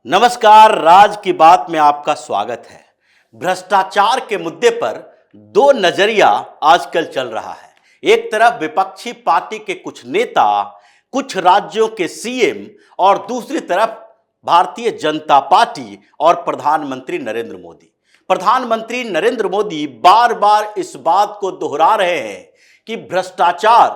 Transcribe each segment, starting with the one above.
नमस्कार, राज की बात में आपका स्वागत है। भ्रष्टाचार के मुद्दे पर दो नजरिया आजकल चल रहा है। एक तरफ विपक्षी पार्टी के कुछ नेता, कुछ राज्यों के सीएम और दूसरी तरफ भारतीय जनता पार्टी और प्रधानमंत्री नरेंद्र मोदी। प्रधानमंत्री नरेंद्र मोदी बार बार इस बात को दोहरा रहे हैं कि भ्रष्टाचार,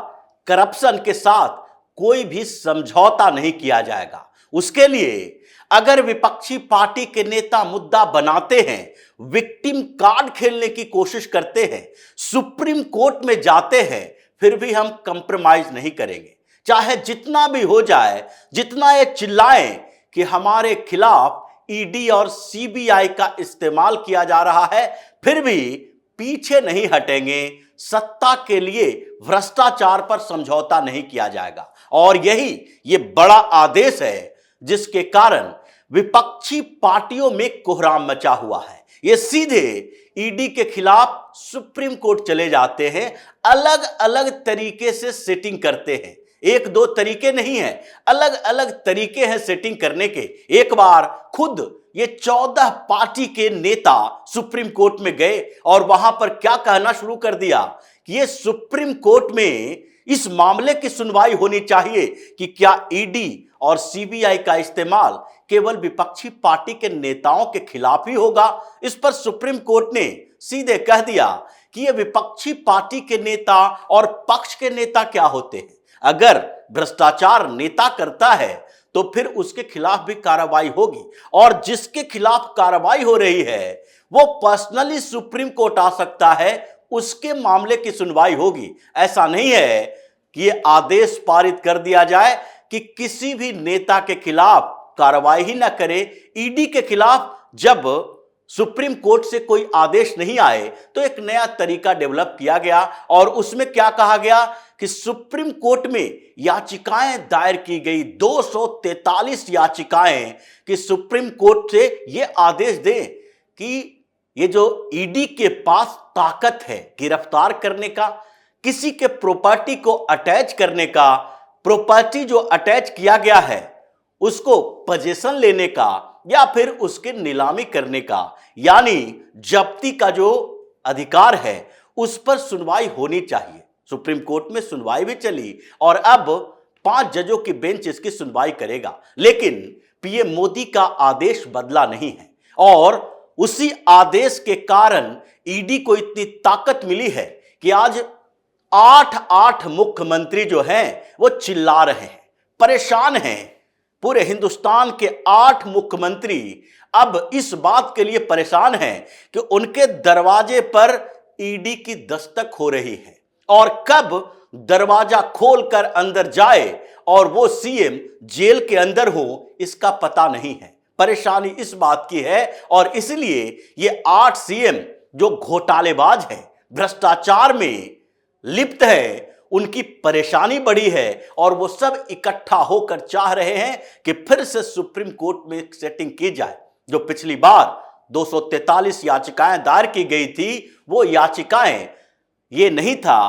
करप्शन के साथ कोई भी समझौता नहीं किया जाएगा। उसके लिए अगर विपक्षी पार्टी के नेता मुद्दा बनाते हैं, विक्टिम कार्ड खेलने की कोशिश करते हैं, सुप्रीम कोर्ट में जाते हैं, फिर भी हम कंप्रोमाइज नहीं करेंगे। चाहे जितना भी हो जाए, जितना ये चिल्लाएं कि हमारे खिलाफ ईडी और सीबीआई का इस्तेमाल किया जा रहा है, फिर भी पीछे नहीं हटेंगे। सत्ता के लिए भ्रष्टाचार पर समझौता नहीं किया जाएगा। और ये बड़ा आदेश है जिसके कारण विपक्षी पार्टियों में कोहराम मचा हुआ है। ये सीधे ईडी के खिलाफ सुप्रीम कोर्ट चले जाते हैं, अलग अलग तरीके से सेटिंग करते हैं। एक दो तरीके नहीं है, अलग अलग तरीके हैं सेटिंग करने के। एक बार खुद ये 14 पार्टी के नेता सुप्रीम कोर्ट में गए और वहां पर क्या कहना शुरू कर दिया कि ये सुप्रीम कोर्ट में इस मामले की सुनवाई होनी चाहिए कि क्या ईडी और सीबीआई का इस्तेमाल केवल विपक्षी पार्टी के नेताओं के खिलाफ ही होगा। इस पर सुप्रीम कोर्ट ने सीधे कह दिया कि ये विपक्षी पार्टी के नेता और पक्ष के नेता क्या होते हैं। अगर भ्रष्टाचार नेता करता है तो फिर उसके खिलाफ भी कार्रवाई होगी, और जिसके खिलाफ कार्रवाई हो रही है वो पर्सनली सुप्रीम कोर्ट आ सकता है, उसके मामले की सुनवाई होगी। ऐसा नहीं है कि ये आदेश पारित कर दिया जाए कि किसी भी नेता के खिलाफ कार्रवाई ही ना करे। ईडी के खिलाफ जब सुप्रीम कोर्ट से कोई आदेश नहीं आए तो एक नया तरीका डेवलप किया गया, और उसमें क्या कहा गया कि सुप्रीम कोर्ट में याचिकाएं दायर की गई, 243 याचिकाएं, कि सुप्रीम कोर्ट से यह आदेश दें कि ये जो ईडी के पास ताकत है गिरफ्तार करने का, किसी के प्रॉपर्टी को अटैच करने का, प्रॉपर्टी जो अटैच किया गया है उसको पोजीशन लेने का या फिर उसके नीलामी करने का, यानी जब्ती का जो अधिकार है उस पर सुनवाई होनी चाहिए। सुप्रीम कोर्ट में सुनवाई भी चली और अब 5 जजों की बेंच इसकी सुनवाई करेगा। लेकिन पीएम मोदी का आदेश बदला नहीं है, और उसी आदेश के कारण ईडी को इतनी ताकत मिली है कि आज 8 मुख्यमंत्री जो हैं वो चिल्ला रहे हैं, परेशान हैं। पूरे हिंदुस्तान के 8 मुख्यमंत्री अब इस बात के लिए परेशान हैं कि उनके दरवाजे पर ईडी की दस्तक हो रही है, और कब दरवाजा खोलकर अंदर जाए और वो सीएम जेल के अंदर हो इसका पता नहीं है। परेशानी इस बात की है, और इसलिए ये 8 सीएम जो घोटालेबाज हैं, भ्रष्टाचार में लिप्त है, उनकी परेशानी बढ़ी है, और वो सब इकट्ठा होकर चाह रहे हैं कि फिर से सुप्रीम कोर्ट में एक सेटिंग की जाए। जो पिछली बार 243 याचिकाएं दायर की गई थी, वो याचिकाएं ये नहीं था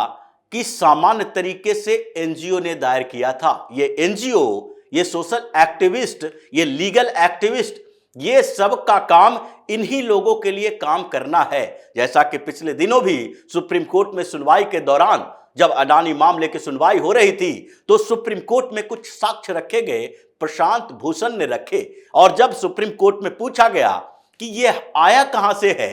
कि सामान्य तरीके से एनजीओ ने दायर किया था। ये एनजीओ, ये सोशल एक्टिविस्ट, ये लीगल एक्टिविस्ट, ये सब का काम इन्हीं लोगों के लिए काम करना है। जैसा कि पिछले दिनों भी सुप्रीम कोर्ट में सुनवाई के दौरान जब अडानी मामले की सुनवाई हो रही थी तो सुप्रीम कोर्ट में कुछ साक्ष्य रखे गए, प्रशांत भूषण ने रखे, और जब सुप्रीम कोर्ट में पूछा गया कि ये आया कहां से है,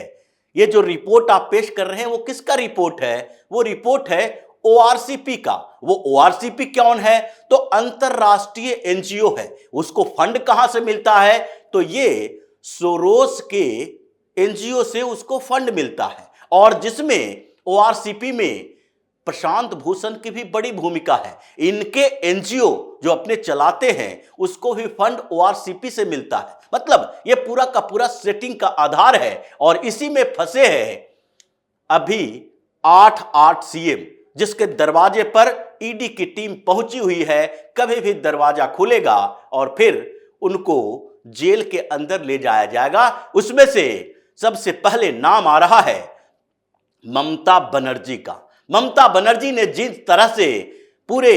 ये जो रिपोर्ट आप पेश कर रहे हैं वो किसका रिपोर्ट है, वो रिपोर्ट है ओआरसीपी का। वो ओआरसीपी कौन है? तो अंतरराष्ट्रीय एनजीओ है। उसको फंड कहां से मिलता है? तो ये सोरोस के एनजीओ से उसको फंड मिलता है, और जिसमें ओआरसीपी में प्रशांत भूषण की भी बड़ी भूमिका है। इनके एनजीओ जो अपने चलाते हैं उसको भी फंड ओआरसीपी से मिलता है। मतलब ये पूरा का पूरा सेटिंग का आधार है, और इसी में फंसे हैं अभी 8 सीएम, जिसके दरवाजे पर ईडी की टीम पहुंची हुई है। कभी भी दरवाजा खुलेगा और फिर उनको जेल के अंदर ले जाया जाएगा। उसमें से सबसे पहले नाम आ रहा है ममता बनर्जी का। ममता बनर्जी ने जिस तरह से पूरे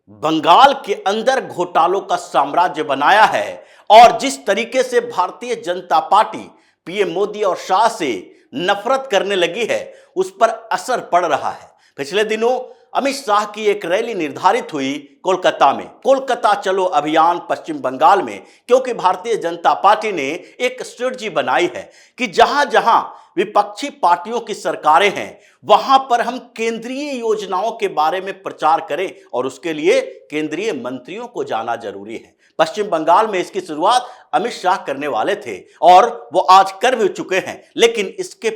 बंगाल के अंदर घोटालों का साम्राज्य बनाया है और जिस तरीके से भारतीय जनता पार्टी पीएम मोदी और शाह से नफरत करने लगी है उस पर असर पड़ रहा है। पिछले दिनों अमित शाह की एक रैली निर्धारित हुई कोलकाता में, कोलकाता चलो अभियान पश्चिम बंगाल में, क्योंकि भारतीय जनता पार्टी ने एक स्ट्रेटजी बनाई है कि जहां जहां विपक्षी पार्टियों की सरकारें हैं वहां पर हम केंद्रीय योजनाओं के बारे में प्रचार करें और उसके लिए केंद्रीय मंत्रियों को जाना जरूरी है। पश्चिम बंगाल में इसकी शुरुआत अमित शाह करने वाले थे और वो आज कर भी चुके हैं, लेकिन इसके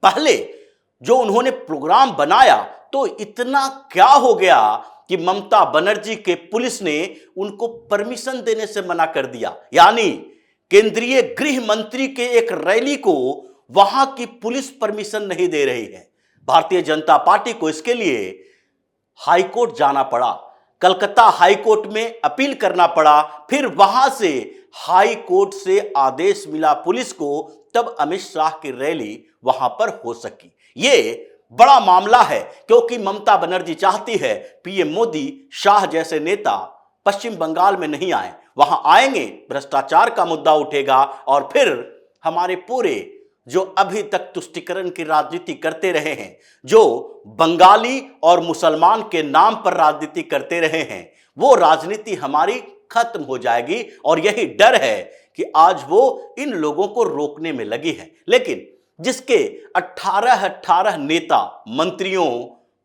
पहले जो उन्होंने प्रोग्राम बनाया तो इतना क्या हो गया कि ममता बनर्जी के पुलिस ने उनको परमिशन देने से मना कर दिया। यानी केंद्रीय गृह मंत्री के एक रैली को वहां की पुलिस परमिशन नहीं दे रही है। भारतीय जनता पार्टी को इसके लिए हाईकोर्ट जाना पड़ा, कलकत्ता हाईकोर्ट में अपील करना पड़ा, फिर वहां से हाई कोर्ट से आदेश मिला पुलिस को, तब अमित शाह की रैली वहां पर हो सकी। ये बड़ा मामला है क्योंकि ममता बनर्जी चाहती है पीएम मोदी शाह जैसे नेता पश्चिम बंगाल में नहीं आए। वहां आएंगे भ्रष्टाचार का मुद्दा उठेगा और फिर हमारे पूरे जो अभी तक तुष्टीकरण की राजनीति करते रहे हैं, जो बंगाली और मुसलमान के नाम पर राजनीति करते रहे हैं, वो राजनीति हमारी खत्म हो जाएगी और यही डर है कि आज वो इन लोगों को रोकने में लगी है। लेकिन जिसके 18 नेता मंत्रियों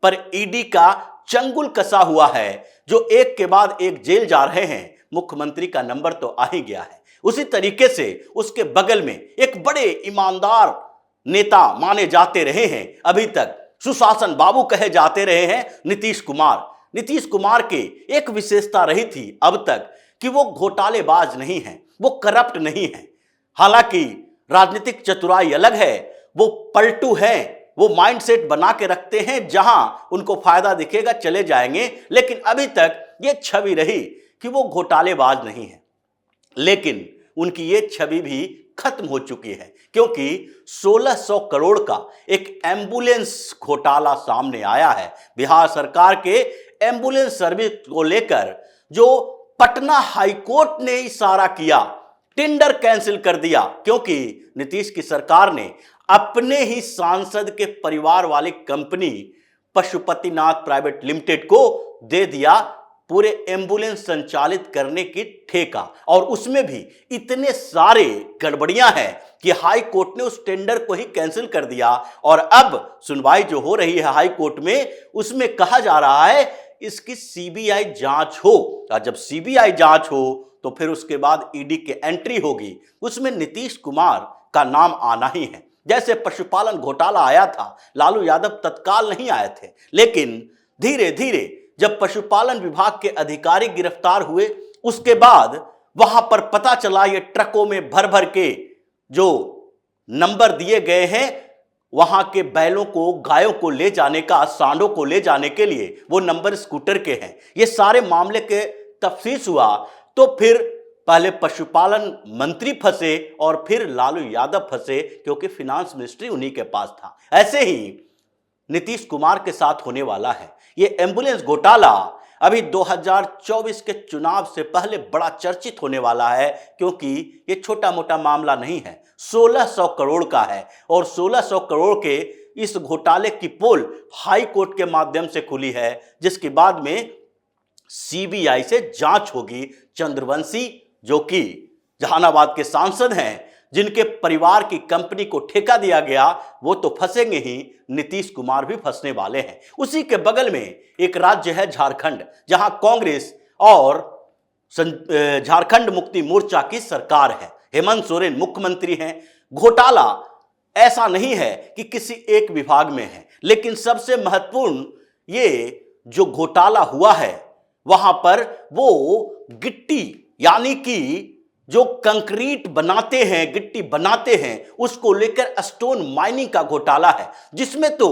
पर ईडी का चंगुल कसा हुआ है, जो एक के बाद एक जेल जा रहे हैं, मुख्यमंत्री का नंबर तो आ ही गया है। उसी तरीके से उसके बगल में एक बड़े ईमानदार नेता माने जाते रहे हैं, अभी तक सुशासन बाबू कहे जाते रहे हैं, नीतीश कुमार। नीतीश कुमार के एक विशेषता रही थी अब तक कि वो घोटालेबाज नहीं है, वो करप्ट नहीं है। हालांकि राजनीतिक चतुराई अलग है, वो पलटू हैं, वो माइंडसेट बना के रखते हैं, जहां उनको फायदा दिखेगा चले जाएंगे। लेकिन अभी तक ये छवि रही कि वो घोटालेबाज नहीं है, लेकिन उनकी ये छवि भी खत्म हो चुकी है क्योंकि 1600 करोड़ का एक एम्बुलेंस घोटाला सामने आया है। बिहार सरकार के एम्बुलेंस सर्विस को लेकर जो पटना हाईकोर्ट ने इशारा किया, टेंडर कैंसिल कर दिया क्योंकि नीतीश की सरकार ने अपने ही सांसद के परिवार वाली कंपनी पशुपतिनाथ प्राइवेट लिमिटेड को दे दिया पूरे एम्बुलेंस संचालित करने की ठेका, और उसमें भी इतने सारे गड़बड़ियां हैं कि हाई कोर्ट ने उस टेंडर को ही कैंसिल कर दिया। और अब सुनवाई जो हो रही है हाई कोर्ट में, उसमें कहा जा रहा है इसकी सीबीआई जांच हो, और जब सीबीआई जांच हो तो फिर उसके बाद ईडी की एंट्री होगी, उसमें नीतीश कुमार का नाम आना ही है। जैसे पशुपालन घोटाला आया था, लालू यादव तत्काल नहीं आए थे, लेकिन धीरे धीरे जब पशुपालन विभाग के अधिकारी गिरफ्तार हुए, उसके बाद वहां पर पता चला ये ट्रकों में भर भर के जो नंबर दिए गए हैं, वहां के बैलों को, गायों को ले जाने का, सांडों को ले जाने के लिए वो नंबर स्कूटर के हैं। ये सारे मामले के तफ्तीश हुआ तो फिर पहले पशुपालन मंत्री फंसे और फिर लालू यादव फंसे क्योंकि फिनांस मिनिस्ट्री उन्हीं के पास था। ऐसे ही नीतीश कुमार के साथ होने वाला है। ये एम्बुलेंस घोटाला अभी 2024 के चुनाव से पहले बड़ा चर्चित होने वाला है क्योंकि ये छोटा मोटा मामला नहीं है, 1600 करोड़ का है और 1600 करोड़ के इस घोटाले की पोल हाई कोर्ट के माध्यम से खुली है, जिसके बाद में सीबीआई से जांच होगी। चंद्रवंशी जो कि जहानाबाद के सांसद हैं, जिनके परिवार की कंपनी को ठेका दिया गया, वो तो फंसेंगे ही, नीतीश कुमार भी फंसने वाले हैं। उसी के बगल में एक राज्य है झारखंड, जहां कांग्रेस और झारखंड मुक्ति मोर्चा की सरकार है। हेमंत सोरेन मुख्यमंत्री हैं। घोटाला ऐसा नहीं है कि किसी एक विभाग में है, लेकिन सबसे महत्वपूर्ण ये जो घोटाला हुआ है वहां पर वो गिट्टी, यानी कि जो कंक्रीट बनाते हैं, गिट्टी बनाते हैं, उसको लेकर स्टोन माइनिंग का घोटाला है, जिसमें तो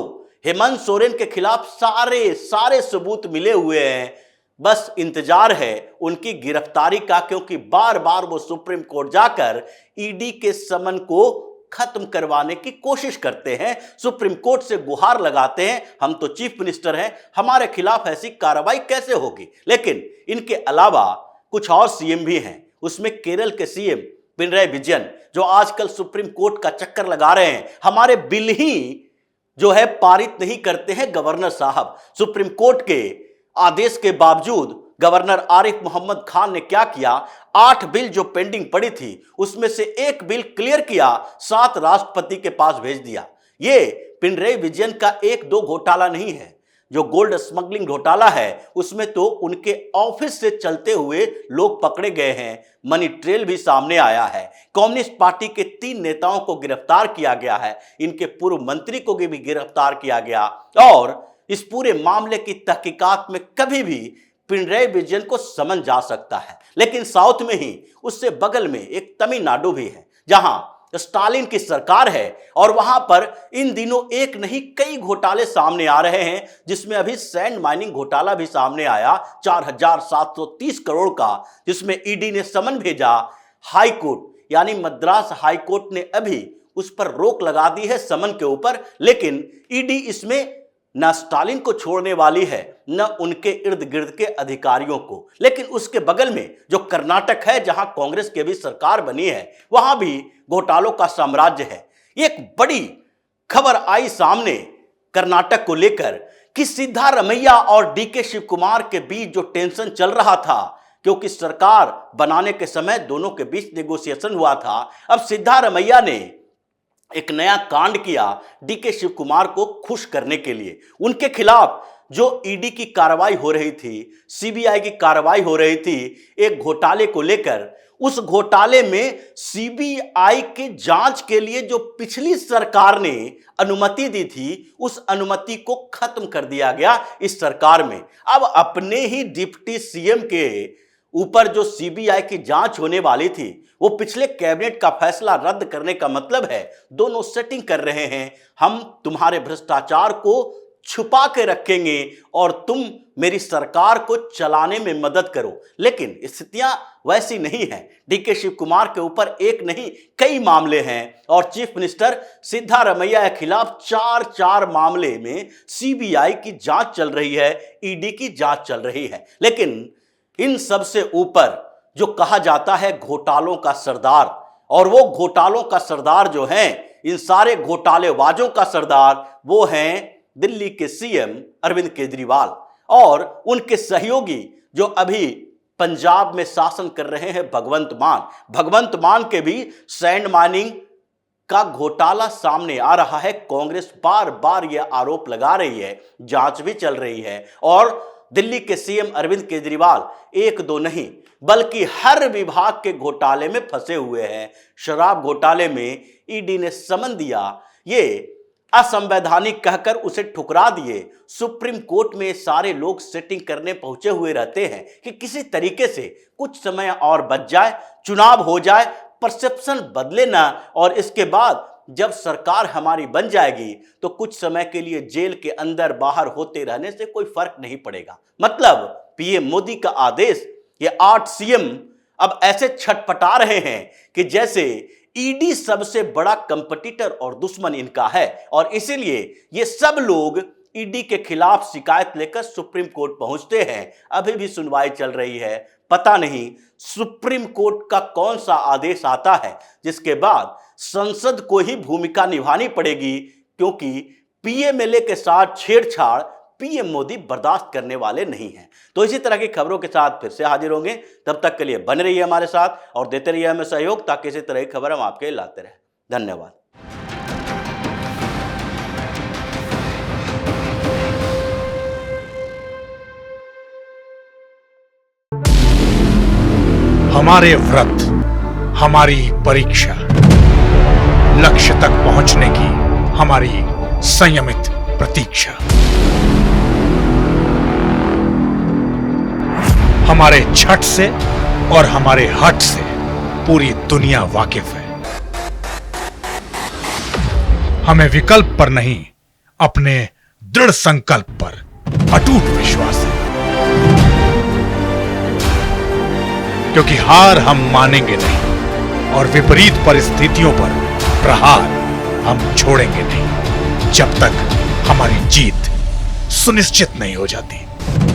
हेमंत सोरेन के खिलाफ सारे सबूत मिले हुए हैं। बस इंतजार है उनकी गिरफ्तारी का, क्योंकि बार बार वो सुप्रीम कोर्ट जाकर ईडी के समन को खत्म करवाने की कोशिश करते हैं, सुप्रीम कोर्ट से गुहार लगाते हैं, हम तो चीफ मिनिस्टर हैं, हमारे खिलाफ ऐसी कार्रवाई कैसे होगी। लेकिन इनके अलावा कुछ और सीएम भी हैं, उसमें केरल के सीएम पिनराई विजयन जो आजकल सुप्रीम कोर्ट का चक्कर लगा रहे हैं, हमारे बिल ही जो है पारित नहीं करते हैं गवर्नर साहब। सुप्रीम कोर्ट के आदेश के बावजूद गवर्नर आरिफ मोहम्मद खान ने क्या किया, 8 बिल जो पेंडिंग पड़ी थी उसमें से एक बिल क्लियर किया, 7 राष्ट्रपति के पास भेज दिया। ये पिनराई विजयन का 1-2 घोटाला नहीं है, जो गोल्ड स्मगलिंग घोटाला है उसमें तो उनके ऑफिस से चलते हुए लोग पकड़े गए हैं, मनी ट्रेल भी सामने आया है, कम्युनिस्ट पार्टी के 3 नेताओं को गिरफ्तार किया गया है, इनके पूर्व मंत्री को भी गिरफ्तार किया गया। और इस पूरे मामले की तहकीकात में कभी भी पिनराई विजयन को समन जा सकता है। लेकिन साउथ में ही उससे बगल में एक तमिलनाडु भी है जहां स्टालिन की सरकार है और वहां पर इन दिनों एक नहीं कई घोटाले सामने आ रहे हैं, जिसमें अभी सैंड माइनिंग घोटाला भी सामने आया 4730 करोड़ का, जिसमें ईडी ने समन भेजा। हाई कोर्ट यानी मद्रास हाई कोर्ट ने अभी उस पर रोक लगा दी है समन के ऊपर, लेकिन ईडी इसमें न स्टालिन को छोड़ने वाली है न उनके इर्द गिर्द के अधिकारियों को। लेकिन उसके बगल में जो कर्नाटक है जहां कांग्रेस की भी सरकार बनी है, वहां भी घोटालों का साम्राज्य है। एक बड़ी खबर आई सामने कर्नाटक को लेकर कि सिद्धारमैया और डीके शिव कुमार के बीच जो टेंशन चल रहा था, क्योंकि सरकार बनाने के समय दोनों के बीच नेगोशिएशन हुआ था, अब सिद्धारमैया ने एक नया कांड किया डीके शिव कुमार को खुश करने के लिए। उनके खिलाफ जो ईडी की कार्रवाई हो रही थी, सीबीआई की कार्रवाई हो रही थी एक घोटाले को लेकर, उस घोटाले में सीबीआई के जांच के लिए जो पिछली सरकार ने अनुमति दी थी, उस अनुमति को खत्म कर दिया गया इस सरकार में। अब अपने ही डिप्टी सीएम के ऊपर जो सीबीआई की जांच होने वाली थी, वो पिछले कैबिनेट का फैसला रद्द करने का मतलब है दोनों सेटिंग कर रहे हैं, हम तुम्हारे भ्रष्टाचार को छुपा के रखेंगे और तुम मेरी सरकार को चलाने में मदद करो। लेकिन स्थितियां वैसी नहीं है। डीके शिव कुमार के ऊपर एक नहीं कई मामले हैं और चीफ मिनिस्टर सिद्धारमैया के खिलाफ 4 मामले में सीबीआई की जांच चल रही है, ईडी की जांच चल रही है। लेकिन इन सब से ऊपर जो कहा जाता है घोटालों का सरदार, और वो घोटालों का सरदार जो हैं, इन सारे घोटालेबाजों का सरदार वो हैं दिल्ली के सीएम अरविंद केजरीवाल और उनके सहयोगी जो अभी पंजाब में शासन कर रहे हैं भगवंत मान। भगवंत मान के भी सैंड माइनिंग का घोटाला सामने आ रहा है। कांग्रेस बार बार यह आरोप लगा रही है, जांच भी चल रही है और दिल्ली के सीएम अरविंद केजरीवाल 1-2 नहीं बल्कि हर विभाग के घोटाले में फंसे हुए हैं। शराब घोटाले में ईडी ने समन दिया, ये असंवैधानिक कहकर उसे ठुकरा दिए। सुप्रीम कोर्ट में सारे लोग सेटिंग करने पहुंचे हुए रहते हैं कि किसी तरीके से कुछ समय और बच जाए, चुनाव हो जाए, परसेप्शन बदले ना, और इसके बाद जब सरकार हमारी बन जाएगी तो कुछ समय के लिए जेल के अंदर बाहर होते रहने से कोई फर्क नहीं पड़ेगा। मतलब पीएम मोदी का आदेश, ये 8 सीएम अब ऐसे छटपटा रहे हैं कि जैसे ईडी सबसे बड़ा कंपटीटर और दुश्मन इनका है, और इसीलिए ये सब लोग ईडी के खिलाफ शिकायत लेकर सुप्रीम कोर्ट पहुंचते हैं। अभी भी सुनवाई चल रही है, पता नहीं सुप्रीम कोर्ट का कौन सा आदेश आता है जिसके बाद संसद को ही भूमिका निभानी पड़ेगी, क्योंकि पीएमएलए के साथ छेड़छाड़ पीएम मोदी बर्दाश्त करने वाले नहीं हैं। तो इसी तरह की खबरों के साथ फिर से हाजिर होंगे, तब तक के लिए बने रहिए हमारे साथ और देते रहिए हमें सहयोग, ताकि इसी तरह की खबर हम आपके लिए लाते रहें। धन्यवाद। हमारे व्रत, हमारी परीक्षा, लक्ष्य तक पहुंचने की हमारी संयमित प्रतीक्षा। हमारे छठ से और हमारे हठ से पूरी दुनिया वाकिफ है। हमें विकल्प पर नहीं, अपने दृढ़ संकल्प पर अटूट विश्वास है, क्योंकि हार हम मानेंगे नहीं और विपरीत परिस्थितियों पर प्रहार हम छोड़ेंगे नहीं जब तक हमारी जीत सुनिश्चित नहीं हो जाती,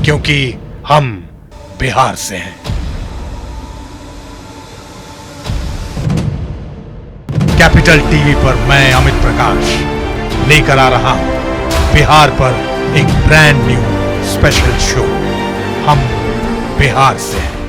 क्योंकि हम बिहार से हैं। कैपिटल टीवी पर मैं अमित प्रकाश लेकर आ रहा हूं बिहार पर एक ब्रांड न्यू स्पेशल शो, हम बिहार से हैं।